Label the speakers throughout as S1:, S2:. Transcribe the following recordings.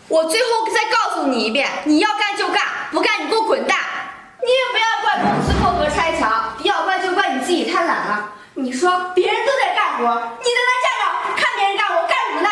S1: 我最后再告诉你一遍，你要干就干，不干你给我滚蛋！你也不要怪公司过河拆桥，要怪就怪你自己太懒了。你说别人都在干活，你在那站着看别人干活干什么呢？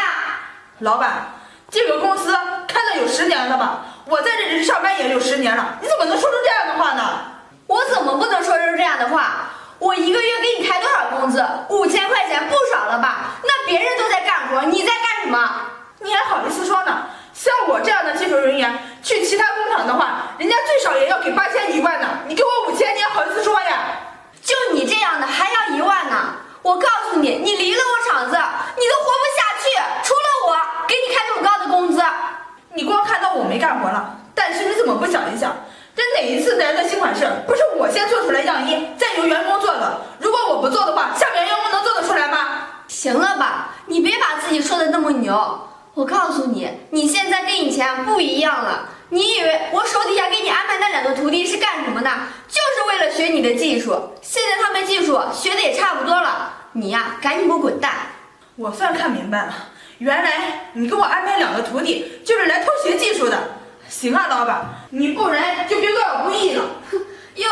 S2: 老板，这个公司开了有10年了吧？我在这里上班也有10年了，你怎么能说出这样的话呢？
S1: 我怎么不能说出这样的话？我一个月给你开多少工资？5000块钱不少了吧？那别人都在干活，你在干什么？
S2: 你还好意思说呢？像我这样的技术人员去其他工厂的话，人家最少也要给8000、1万呢。你给我5000，你还好意思说呀？
S1: 就你这样的还要1万呢？我告诉你，你离了我厂子，你都活不下去。除了我给你开这么高的工资，
S2: 你光看到我没干活了，但是你怎么不想一想，这哪一次来的新款式不是我先做出来样衣，再由员工做的？如果我不做的话，下面员工能做得出来吗？
S1: 行了吧，你别把自己说的那么牛。我告诉你，你现在跟以前不一样了。你以为我手底下给你安排那2个徒弟是干什么的？就是为了学你的技术。现在他们技术学的也差不多了，你呀，赶紧给我滚蛋！
S2: 我算看明白了，原来你给我安排2个徒弟就是来偷学技术的。行啊，老板，你不然就别怪我不义了。
S1: 哟，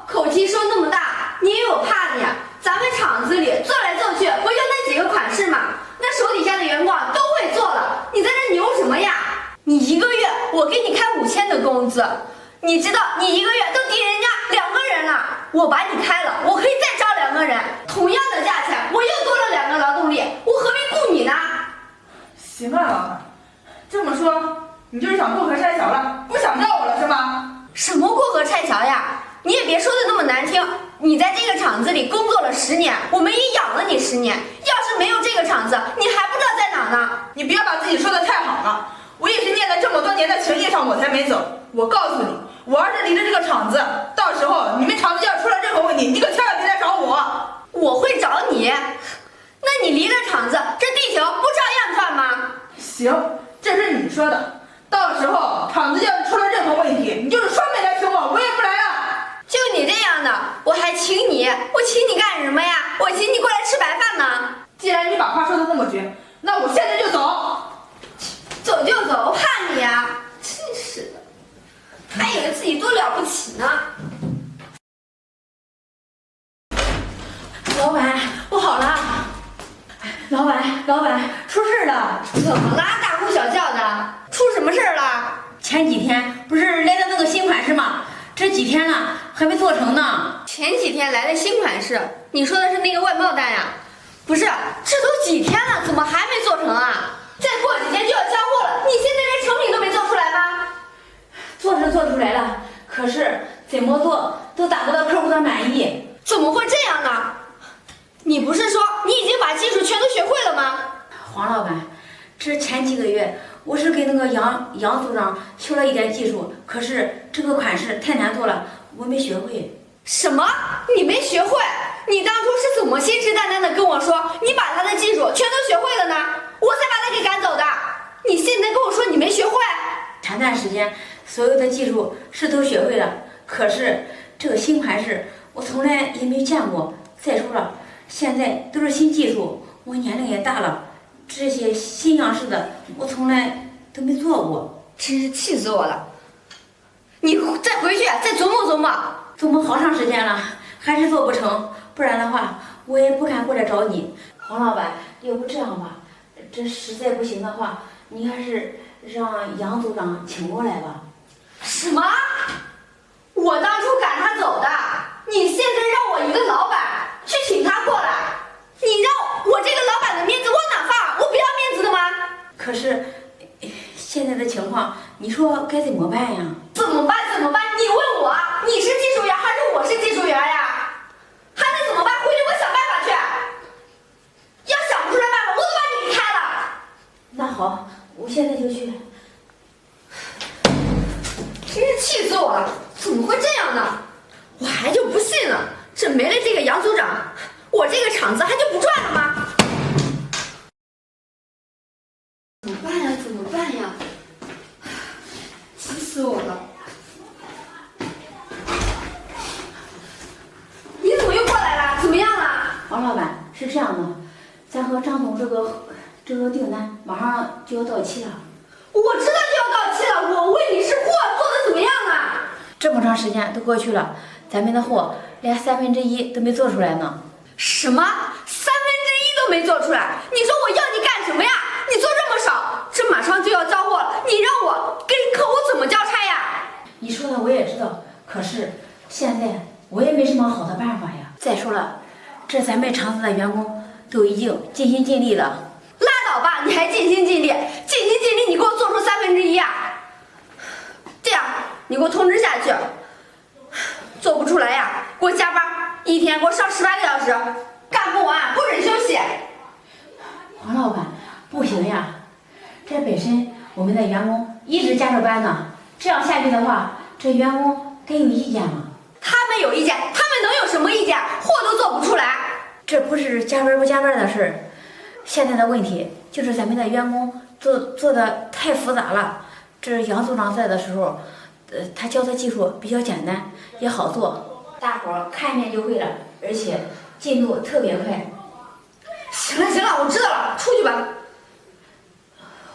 S1: 口气说那么大，你以为我怕你啊？咱们厂子里做来做去，不就那几个款式吗？那手底下的员工都会做了，你在这牛什么呀？你一个月我给你开5000的工资，你知道你一个月都抵人家2个人了。我把你开了，我可以再招2个人，同样的价钱，我又多了2个劳动力，我何必雇你呢？
S2: 行啊，老板，这么说你就是想过河拆桥了，不想要我了是吗？
S1: 什么过河拆桥呀？你也别说的那么难听，你在这个厂子里工作了10年，我们也养了你10年。要是没有这个厂子，你还不知道在哪呢。
S2: 你不要把自己说的太好了，我也是念了这么多年的情义上我才没走。我告诉你，我要是离了这个厂子，到时候你们厂子要出了任何问题，你可千万别来找我。
S1: 我会找你？那你离了厂子，这地球不照样转吗？
S2: 行，这是你说的，到时候厂子要是出了任何问题，你就是双倍来请我，我也不来了。
S1: 就你这样的，我还请你？我请你干什么呀？我请你过来吃白饭呢。
S2: 既然你把话说的那么绝，那我现在就走。
S1: 走就走，我怕你呀？真是的，还以为自己多了不起呢。
S3: 老板，不好了！老板，出事了！
S1: 怎么啦？大呼小叫的，出什么事儿了？
S3: 前几天不是来的那个新款式吗？这几天了还没做成呢。
S1: 前几天来的新款式，你说的是那个外贸单呀？不是，这都几天了，怎么还没做成啊？再过几天就要交货了，你现在连成品都没做出来吗？
S3: 做是做出来了，可是怎么做都达不到客户的满意。
S1: 怎么会这样呢？你不是说你已经把技术全都学会了吗？
S3: 黄老板，这前几个月我是给那个杨组长学了一点技术，可是这个款式太难做了，我没学会。
S1: 什么？你没学会？你当初是怎么信誓旦旦的跟我说你把他的技术全都学会了呢？我才把他给赶走的。你现在跟我说你没学会？
S3: 前段时间所有的技术是都学会了，可是这个新款式我从来也没见过。再说了，现在都是新技术，我年龄也大了，这些新样式的我从来都没做过，
S1: 真是气死我了！你再回去再琢磨琢磨。
S3: 琢磨好长时间了，还是做不成，不然的话我也不敢过来找你。黄老板，要不这样吧，这实在不行的话，你还是让杨组长请过来吧。
S1: 什么？我当初赶他走的，你现在让我一个老板去请他过来，你让我这个老板的面子往哪放？我不要面子的吗？
S3: 可是现在的情况，你说该怎么办呀？
S1: 怎么办？怎么办？你问我，你是技术员还是我是技术员呀？还能怎么办？回去我想办法去。要想不出来办法，我都把你给开了。
S3: 那好，我现在就去。
S1: 真是气死我了！怎么会这样呢？我还就不信了，这没了这个杨组长，我这个厂子还就不转了吗？怎么办呀？怎么办呀？气死我了！你怎么又过来了？怎么样了？
S3: 王老板，是这样的，咱和张总这个订单马上就要到期了。
S1: 我知道就
S3: 长时间都过去了，咱们的货连1/3都没做出来呢。
S1: 什么？1/3都没做出来？你说我要你干什么呀？你做这么少，这马上就要交货了，你让我跟客户怎么交差呀？
S3: 你说的我也知道，可是现在我也没什么好的办法呀。再说了，这咱们厂子的员工都已经尽心尽力了。
S1: 拉倒吧，你还尽心尽力？尽心尽力，你给我做出1/3呀？这样，你给我通知下去，做不出来呀，给我加班，一天给我上18个小时，干不完不准休息。
S3: 黄老板，不行呀，这本身我们的员工一直加着班呢，这样下去的话，这员工该有意见吗？
S1: 他们有意见，他们能有什么意见？货都做不出来。
S3: 这不是加班不加班的事儿，现在的问题就是咱们的员工做的太复杂了。这杨组长在的时候，他教的技术比较简单，也好做，大伙儿看一遍就会了，而且进度特别快。
S1: 行了行了，我知道了，出去吧。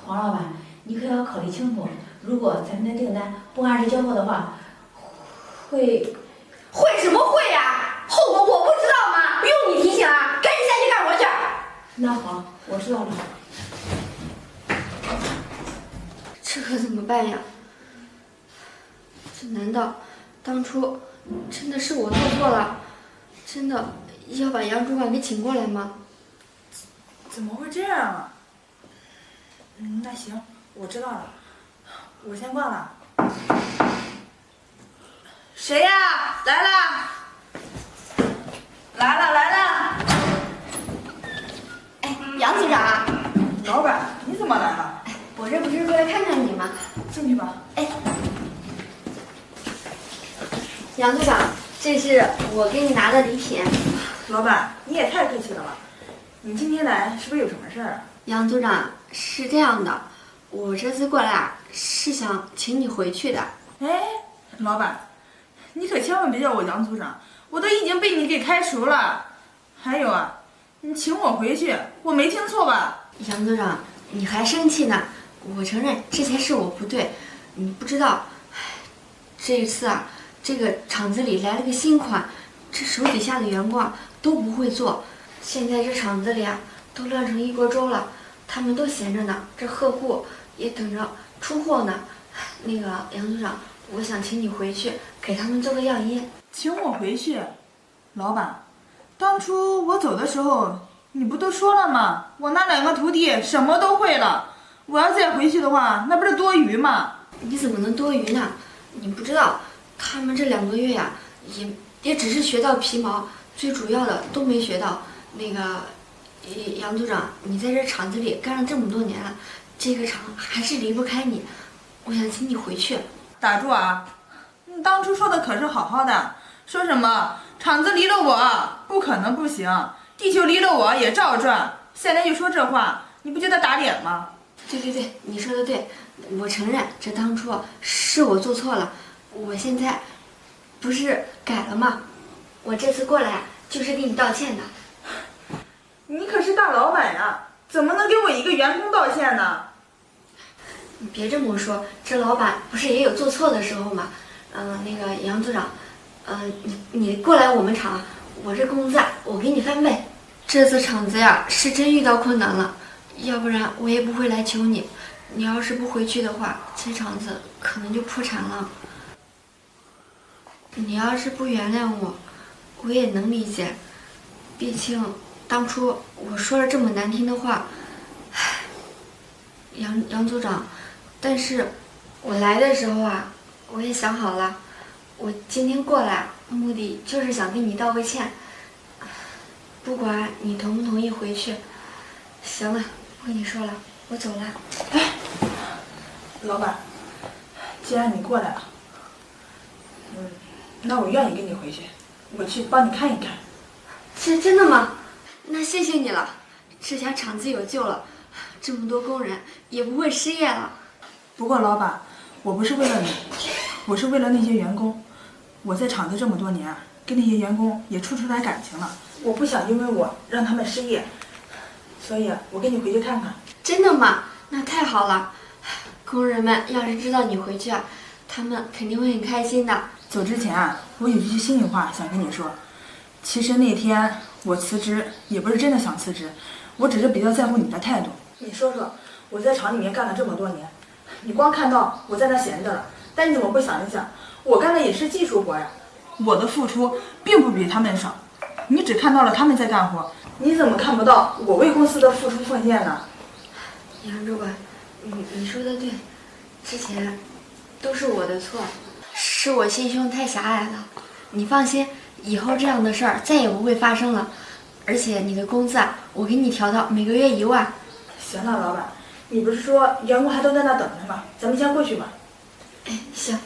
S3: 黄老板，你可要考虑清楚，如果咱们的订单不按时交货的话，会
S1: 什么会呀？后果我不知道吗？不用你提醒啊，赶紧下去干活去。
S3: 那好，我知道了。
S1: 这可怎么办呀？这难道当初真的是我做错了？真的要把杨主管给请过来吗？
S2: 怎么会这样啊？那行，我知道了，我先挂了。谁呀？来啦！来了！
S1: 哎，杨组长，
S2: 老板，你怎么来了？
S1: 我这不是过来看看你吗？
S2: 进去吧。
S1: 哎，杨组长，这是我给你拿的礼品。
S2: 老板，你也太客气了吧？你今天来是不是有什么事儿啊？
S1: 杨组长，是这样的，我这次过来啊，是想请你回去的。
S2: 哎，老板，你可千万别叫我杨组长，我都已经被你给开除了。还有啊，你请我回去，我没听错吧？
S1: 杨组长，你还生气呢？我承认之前是我不对，你不知道，这一次啊，这个厂子里来了个新款，这手底下的员工啊都不会做，现在这厂子里啊都乱成一锅粥了，他们都闲着呢，这客户也等着出货呢。那个杨组长，我想请你回去给他们做个样衣。
S2: 请我回去，老板，当初我走的时候，你不都说了吗？我那2个徒弟什么都会了，我要再回去的话，那不是多余吗？
S1: 你怎么能多余呢？你不知道，他们这2个月呀、也只是学到皮毛，最主要的都没学到。那个杨组长，你在这厂子里干了这么多年了，这个厂还是离不开你，我想请你回去。
S2: 打住啊！你当初说的可是好好的，说什么厂子离了我不可能不行，地球离了我也照转，现在又说这话，你不觉得打脸吗？
S1: 对，你说的对，我承认这当初是我做错了，我现在不是改了吗？我这次过来就是给你道歉的。
S2: 你可是大老板呀，怎么能给我一个员工道歉呢？
S1: 你别这么说，这老板不是也有做错的时候吗？那个杨组长，你过来我们厂，我这工资啊，我给你翻倍。这次厂子呀是真遇到困难了，要不然我也不会来求你。你要是不回去的话，这厂子可能就破产了。你要是不原谅我，我也能理解，毕竟当初我说了这么难听的话。杨组长，但是我来的时候啊，我也想好了，我今天过来目的就是想跟你道个歉，不管你同不同意回去。行了，不跟你说了，我走了。
S2: 哎，老板，既然你过来了，那我愿意跟你回去，我去帮你看一看。
S1: 是真的吗？那谢谢你了，这家厂子有救了，这么多工人也不会失业了。
S2: 不过老板，我不是为了你，我是为了那些员工。我在厂子这么多年，跟那些员工也处出来感情了，我不想因为我让他们失业，所以我跟你回去看看。
S1: 真的吗？那太好了，工人们要是知道你回去啊，他们肯定会很开心的。
S2: 走之前啊，我有一句心里话想跟你说。其实那天我辞职也不是真的想辞职，我只是比较在乎你的态度。你说说，我在厂里面干了这么多年，你光看到我在那闲着了，但你怎么不想一想，我干的也是技术活呀，我的付出并不比他们少。你只看到了他们在干活，你怎么看不到我为公司的付出奉献呢？
S1: 杨主管，你说的对，之前都是我的错，是我心胸太狭隘了。你放心，以后这样的事儿再也不会发生了。而且你的工资啊，我给你调到每个月1万。
S2: 行了，老板，你不是说员工还都在那等着吗？咱们先过去吧。
S1: 哎，行。